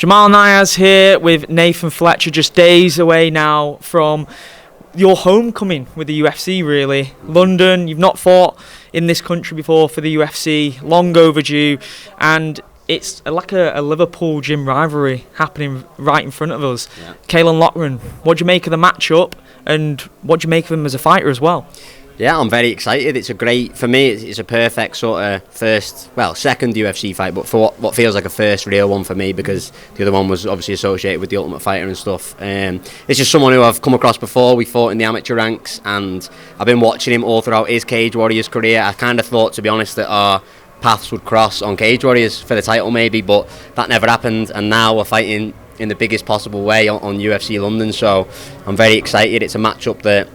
Jamal Niaz here with Nathan Fletcher, just days away now from your homecoming with the UFC, really. London, you've not fought in this country before for the UFC, long overdue, and it's like a Liverpool gym rivalry happening right in front of us. Yeah. Caolan Loughran, what do you make of the matchup, and what do you make of him as a fighter as well? Yeah, I'm very excited. It's a great, for me, it's a perfect sort of second UFC fight, but for what feels like a first real one for me, because the other one was obviously associated with the Ultimate Fighter and stuff. It's just someone who I've come across before. We fought in the amateur ranks, and I've been watching him all throughout his Cage Warriors career. I kind of thought, to be honest, that our paths would cross on Cage Warriors for the title maybe, but that never happened, and now we're fighting in the biggest possible way on UFC London, so I'm very excited. It's a matchup that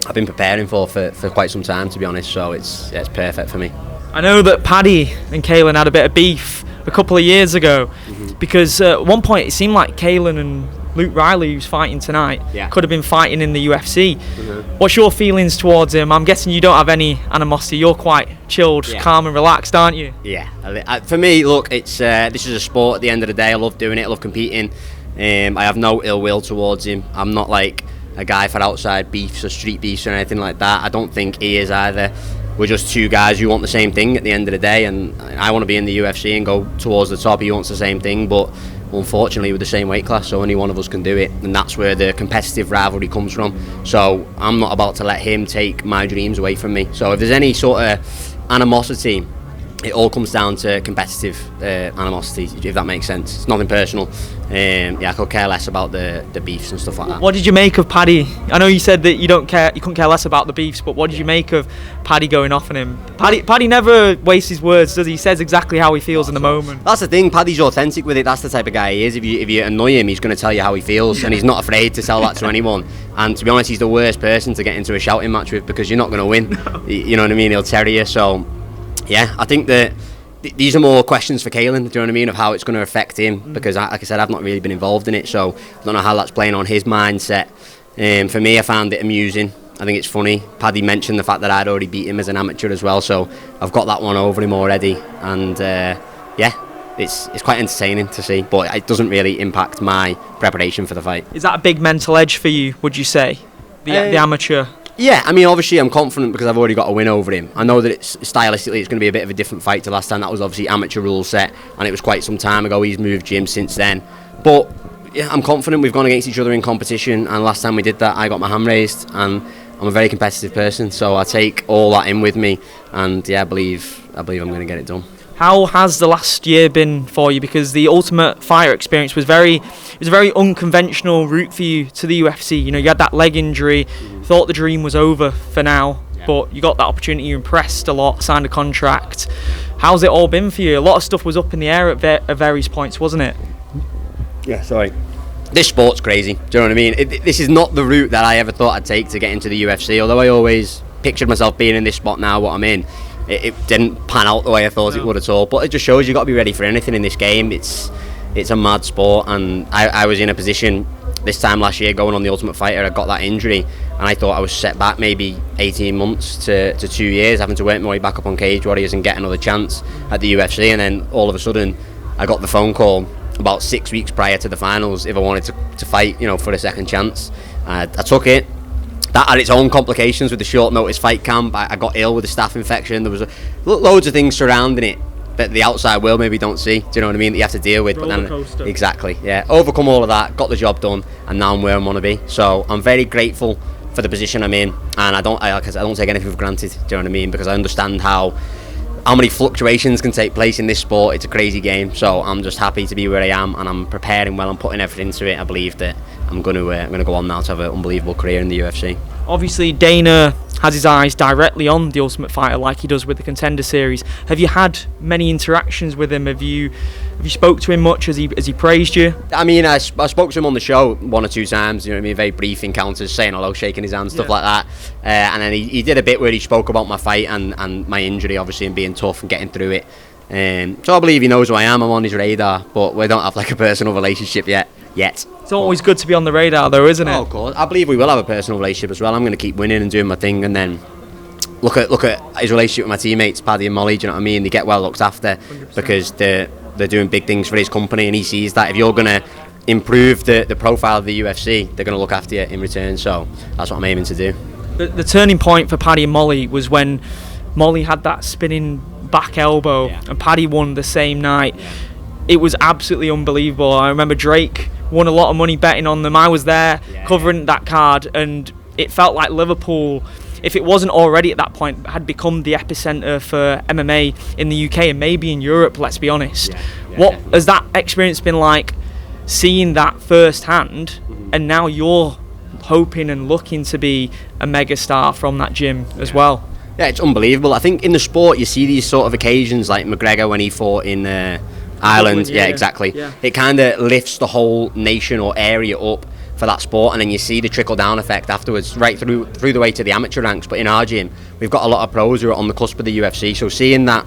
I've been preparing for quite some time, to be honest, so it's perfect for me. I know that Paddy and Caolan had a bit of beef a couple of years ago, because at one point it seemed like Caolan and Luke Riley, who's fighting tonight, could have been fighting in the UFC. What's your feelings towards him? I'm guessing you don't have any animosity. You're quite chilled, calm and relaxed, aren't you? Yeah. For me, look, it's this is a sport at the end of the day. I love doing it. I love competing. I have no ill will towards him. I'm not like a guy for outside beefs or street beefs or anything like that. I don't think he is either. We're just two guys who want the same thing at the end of the day, and I want to be in the UFC and go towards the top. He wants the same thing, but unfortunately with the same weight class, so only one of us can do it, and that's where the competitive rivalry comes from. So I'm not about to let him take my dreams away from me. So if there's any sort of animosity, it all comes down to competitive animosity, if that makes sense. It's nothing personal. I could care less about the beefs and stuff like that. What did you make of Paddy? I know you said that you couldn't care less about the beefs, but what did you make of Paddy going off on him? Paddy never wastes his words, does he? He says exactly how he feels in the moment. That's the thing, Paddy's authentic with it. That's the type of guy he is. If you annoy him, he's going to tell you how he feels, and he's not afraid to tell that to anyone. And to be honest, he's the worst person to get into a shouting match with, because you're not going to win. No. You know what I mean? He'll tear you. So yeah, I think that these are more questions for Caolan, do you know what I mean, of how it's going to affect him, because like I said, I've not really been involved in it, so I don't know how that's playing on his mindset. For me, I found it amusing. I think it's funny. Paddy mentioned the fact that I'd already beat him as an amateur as well, so I've got that one over him already, and it's quite entertaining to see, but it doesn't really impact my preparation for the fight. Is that a big mental edge for you, would you say, the amateur? Yeah, I mean, obviously I'm confident because I've already got a win over him. I know that stylistically it's going to be a bit of a different fight to last time. That was obviously amateur rule set, and it was quite some time ago. He's moved gym since then. But yeah, I'm confident. We've gone against each other in competition, and last time we did that, I got my hand raised, and I'm a very competitive person, so I take all that in with me, and yeah, I believe I'm going to get it done. How has the last year been for you? Because the Ultimate Fighter experience was a very unconventional route for you to the UFC. You know, you had that leg injury, thought the dream was over for now, but you got that opportunity, you impressed a lot, signed a contract. How's it all been for you? A lot of stuff was up in the air at various points, wasn't it? Yeah, sorry. This sport's crazy, do you know what I mean? This is not the route that I ever thought I'd take to get into the UFC, although I always pictured myself being in this spot now, what I'm in. It didn't pan out the way I thought it would at all, but it just shows you've got to be ready for anything in this game. It's a mad sport, and I was in a position this time last year going on the Ultimate Fighter. I got that injury, and I thought I was set back maybe 18 months to 2 years, having to work my way back up on Cage Warriors and get another chance at the UFC, and then all of a sudden I got the phone call about 6 weeks prior to the finals if I wanted to fight, you know, for a second chance. I took it. That had its own complications with the short notice fight camp. I got ill with a staph infection. There was loads of things surrounding it that the outside world maybe don't see. Do you know what I mean? That you have to deal with. Roller coaster. Exactly. Yeah. Overcome all of that. Got the job done, and now I'm where I want to be. So I'm very grateful for the position I'm in, and I don't take anything for granted. Do you know what I mean? Because I understand how many fluctuations can take place in this sport. It's a crazy game. So I'm just happy to be where I am, and I'm preparing well. I'm putting everything into it. I believe that I'm going to go on now to have an unbelievable career in the UFC. Obviously, Dana has his eyes directly on the Ultimate Fighter, like he does with the Contender Series. Have you had many interactions with him? Have you spoke to him much? Has he praised you? I mean, I spoke to him on the show 1 or 2 times. You know what I mean? Very brief encounters, saying hello, shaking his hand, stuff like that. And then he did a bit where he spoke about my fight and my injury, obviously, and being tough and getting through it. So I believe he knows who I am. I'm on his radar, but we don't have like a personal relationship yet. It's always good to be on the radar, though, isn't it? Oh, of course. I believe we will have a personal relationship as well. I'm going to keep winning and doing my thing, and then look at his relationship with my teammates, Paddy and Molly. Do you know what I mean? They get well looked after 100%. because they're doing big things for his company, and he sees that if you're going to improve the profile of the UFC, they're going to look after you in return. So that's what I'm aiming to do. The turning point for Paddy and Molly was when Molly had that spinning back elbow, and Paddy won the same night. It was absolutely unbelievable. I remember Drake won a lot of money betting on them. I was there covering that card, and it felt like Liverpool, if it wasn't already at that point, had become the epicenter for MMA in the UK and maybe in Europe, let's be honest. What has that experience been like, seeing that firsthand, and now you're hoping and looking to be a megastar from that gym as well? Yeah, it's unbelievable. I think in the sport you see these sort of occasions, like McGregor when he fought in Ireland. Yeah, exactly. Yeah. It kind of lifts the whole nation or area up for that sport, and then you see the trickle down effect afterwards, right through the way to the amateur ranks. But in our gym, we've got a lot of pros who are on the cusp of the UFC. So seeing that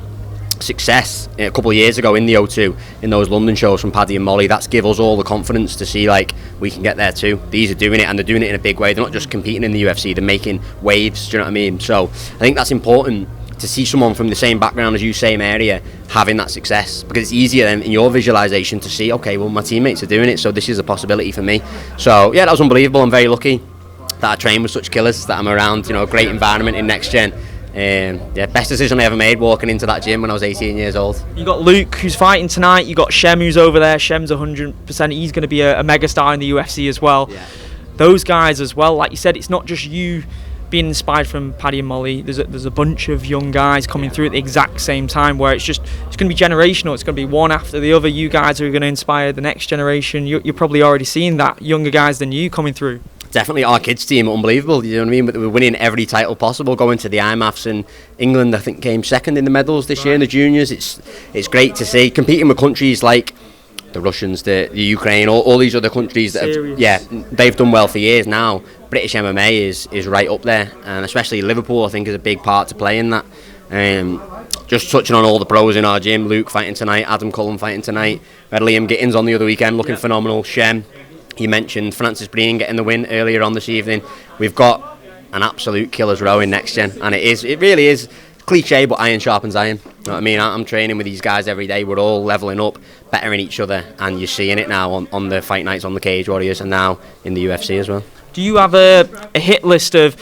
success a couple of years ago in the O2, in those London shows from Paddy and Molly, that's give us all the confidence to see like we can get there too. These are doing it, and they're doing it in a big way. They're not just competing in the UFC, they're making waves. Do you know what I mean? So I think that's important, to see someone from the same background as you, same area, having that success, because it's easier then in your visualization to see, okay, well my teammates are doing it, so this is a possibility for me. So yeah, that was unbelievable. I'm very lucky that I train with such killers, that I'm around, a great environment in Next Gen. Best decision I ever made, walking into that gym when I was 18 years old. You got Luke, who's fighting tonight. You got Shem, who's over there. Shem's 100%. He's going to be a megastar in the UFC as well. Yeah. Those guys as well, like you said, it's not just you being inspired from Paddy and Molly. There's a bunch of young guys coming through at the exact same time, where it's going to be generational. It's going to be one after the other. You guys are going to inspire the next generation. You're probably already seeing that, younger guys than you coming through. Definitely, our kids team, unbelievable. You know what I mean? But we're winning every title possible. Going to the IMAFs, and England, I think, came second in the medals this year in the juniors. It's great to see, competing with countries like the Russians, the Ukraine, all these other countries that they've done well for years now. British MMA is right up there, and especially Liverpool, I think, is a big part to play in that. Just touching on all the pros in our gym: Luke fighting tonight, Adam Cullen fighting tonight. We had Liam Gittins on the other weekend, looking phenomenal. Shem. You mentioned Francis Breen getting the win earlier on this evening. We've got an absolute killer's row in Next Gen, and it really is cliche, but iron sharpens iron. You know what I mean? I'm training with these guys every day. We're all leveling up, bettering each other, and you're seeing it now on the fight nights on the Cage Warriors, and now in the UFC as well. Do you have a hit list of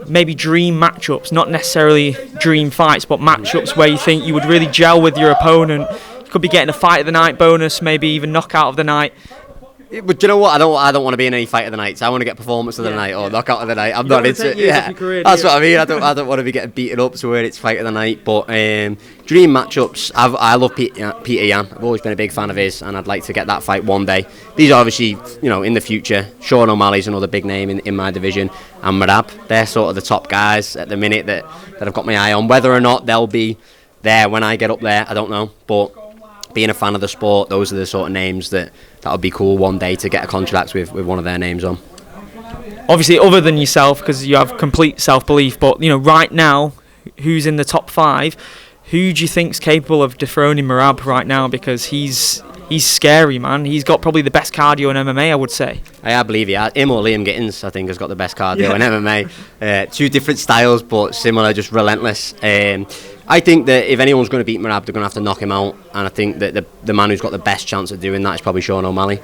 maybe dream matchups, not necessarily dream fights, but matchups where you think you would really gel with your opponent? You could be getting a fight of the night bonus, maybe even knockout of the night. But do you know what? I don't want to be in any fight of the nights. I want to get performance of the night or knockout of the night. I'm not into it. Yeah, that's what I mean. I don't want to be getting beaten up to where it's fight of the night. But dream matchups. I love Peter Yan. I've always been a big fan of his, and I'd like to get that fight one day. These are obviously, in the future. Sean O'Malley's another big name in my division, and Merab. They're sort of the top guys at the minute that I've got my eye on. Whether or not they'll be there when I get up there, I don't know. But being a fan of the sport, those are the sort of names that would be cool one day to get a contract with one of their names on. Obviously, other than yourself, because you have complete self-belief, but right now, who's in the top 5? Who do you think's capable of dethroning Merab right now? Because he's scary, man. He's got probably the best cardio in MMA, I would say. I believe him or Liam Gittins, I think, has got the best cardio in MMA. Two different styles, but similar, just relentless. I think that if anyone's going to beat Merab, they're going to have to knock him out, and I think that the man who's got the best chance of doing that is probably Sean O'Malley.